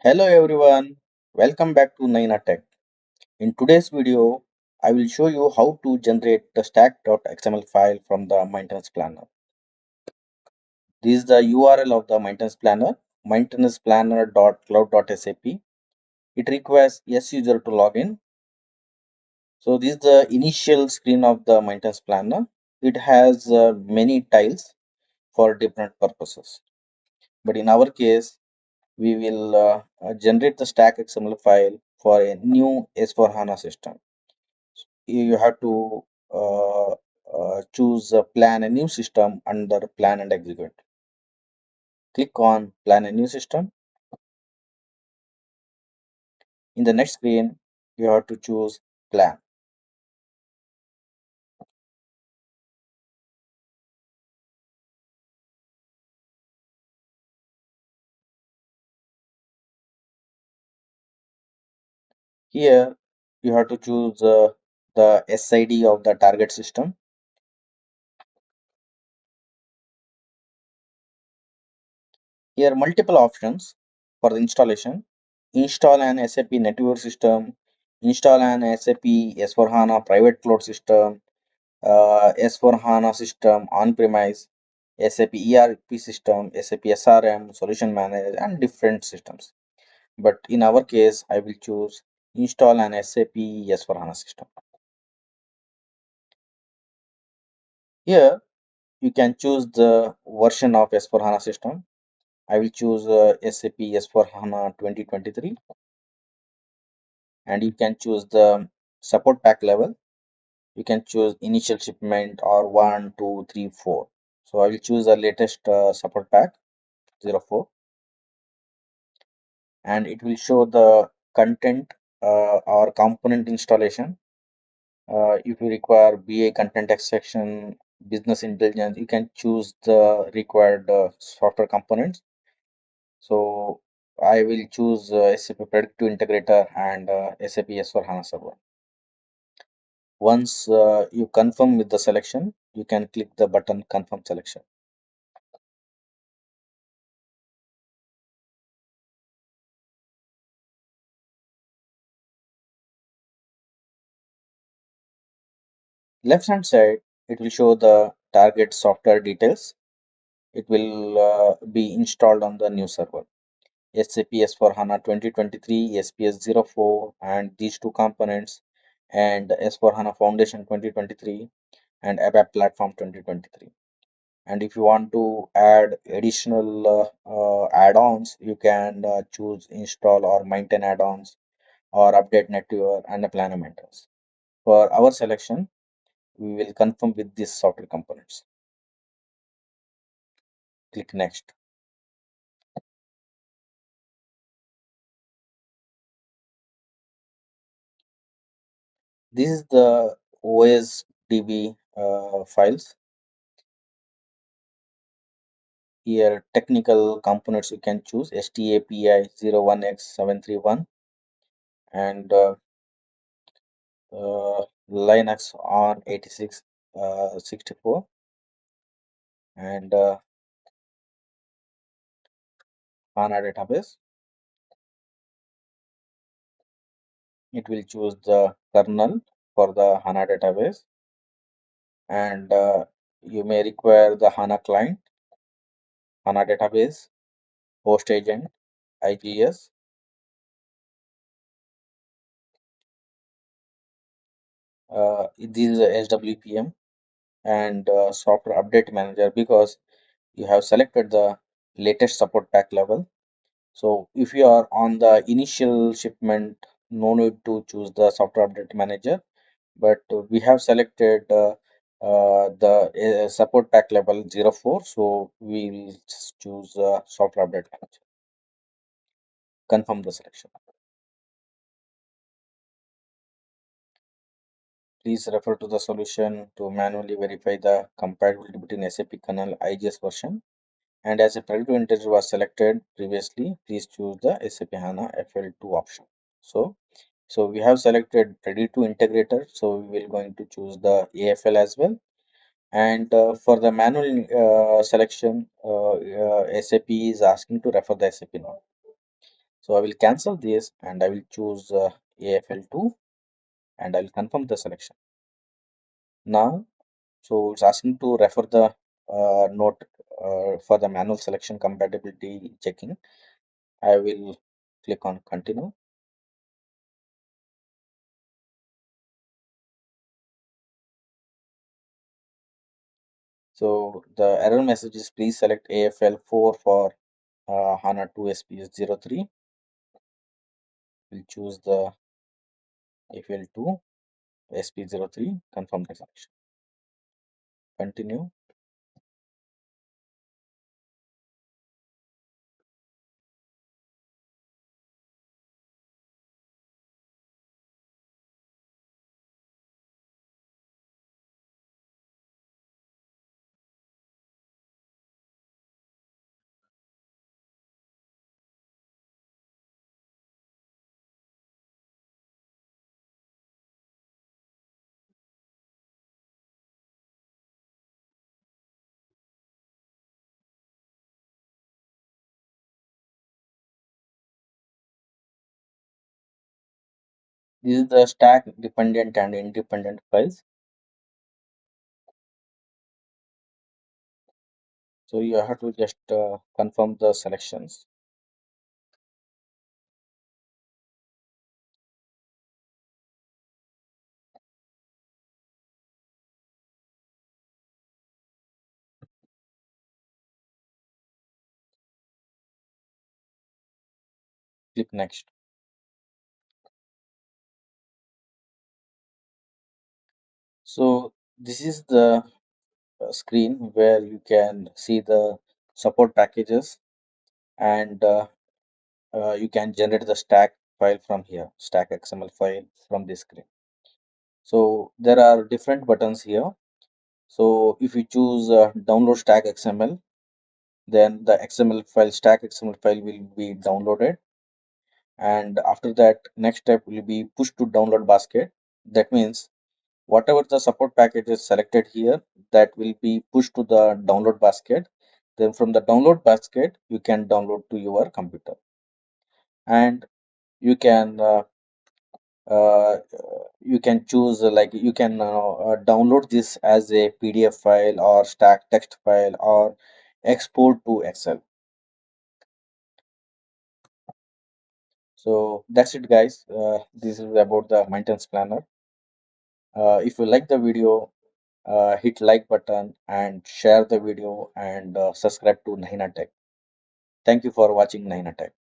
Hello everyone, welcome back to Naina Tech. In today's video, I will show you how to generate the stack.xml file from the maintenance planner. This is the URL of the maintenance planner, maintenanceplanner.cloud.sap. It requires S user to log in. So this is the initial screen of the maintenance planner. It has many tiles for different purposes. But in our case, we will generate the stack XML file for a new S4HANA system. You have to choose plan a new system under plan and execute. Click on plan a new system. In the next screen, you have to choose plan. Here, you have to choose the SID of the target system. Here, multiple options for the installation. Install an SAP network system, install an SAP S4HANA private cloud system, S4HANA system on-premise, SAP ERP system, SAP SRM, solution manager, and different systems. But in our case, I will choose install an SAP S4HANA system. Here, you can choose the version of S4HANA system. I will choose SAP S4HANA 2023, and you can choose the support pack level. You can choose initial shipment or 1, 2, 3, 4. So I will choose the latest support pack 04, and it will show the content or component installation. If you require BA content extraction, business intelligence, you can choose the required software components. So I will choose SAP Predictive Integrator and SAP S4HANA Server. Once you confirm with the selection, you can click the button confirm selection. Left hand side, it will show the target software details. It will be installed on the new server. SAP S4HANA 2023, SPS04, and these two components, and S4HANA Foundation 2023 and ABAP Platform 2023. And if you want to add additional add-ons, you can choose install or maintain add-ons or update network and a planner maintenance. For our selection, we will confirm with these software components. Click next. This is the OSDB files. Here, technical components you can choose STAPI 01X731 and Linux on 8664 and HANA database. It will choose the kernel for the HANA database, and you may require the HANA client, HANA database, host agent, IGS. This is a SWPM and software update manager because you have selected the latest support pack level. So if you are on the initial shipment, no need to choose the software update manager, but we have selected the support pack level 04, so we will just choose software update manager. Confirm the selection. Please refer to the solution to manually verify the compatibility between SAP kernel IGS version. And as a predictive integer was selected previously, please choose the SAP HANA FL2 option. So we have selected predictive integrator, so we will going to choose the AFL as well. And for the manual selection, SAP is asking to refer the SAP node. So I will cancel this and I will choose AFL2 and I will confirm the selection. Now, so it's asking to refer the note for the manual selection compatibility checking. I will click on continue. So the error message is please select AFL4 for HANA 2 SPS03. We'll choose the AFL2 SP03, confirm the selection. Continue. This is the stack dependent and independent files. So you have to just confirm the selections. Click next. So this is the screen where you can see the support packages and you can generate the stack file from here, stack XML file from this screen. So there are different buttons here. So if you choose download stack XML, then the XML file, stack XML file will be downloaded. And after that, next step will be push to download basket. That means whatever the support package is selected here, that will be pushed to the download basket. Then from the download basket, you can download to your computer. And you can uh, you can choose like you can download this as a PDF file or stack text file or export to Excel. So that's it, guys. This is about the maintenance planner. If you like the video, hit like button and share the video and subscribe to Naina Tech. Thank you for watching Naina Tech.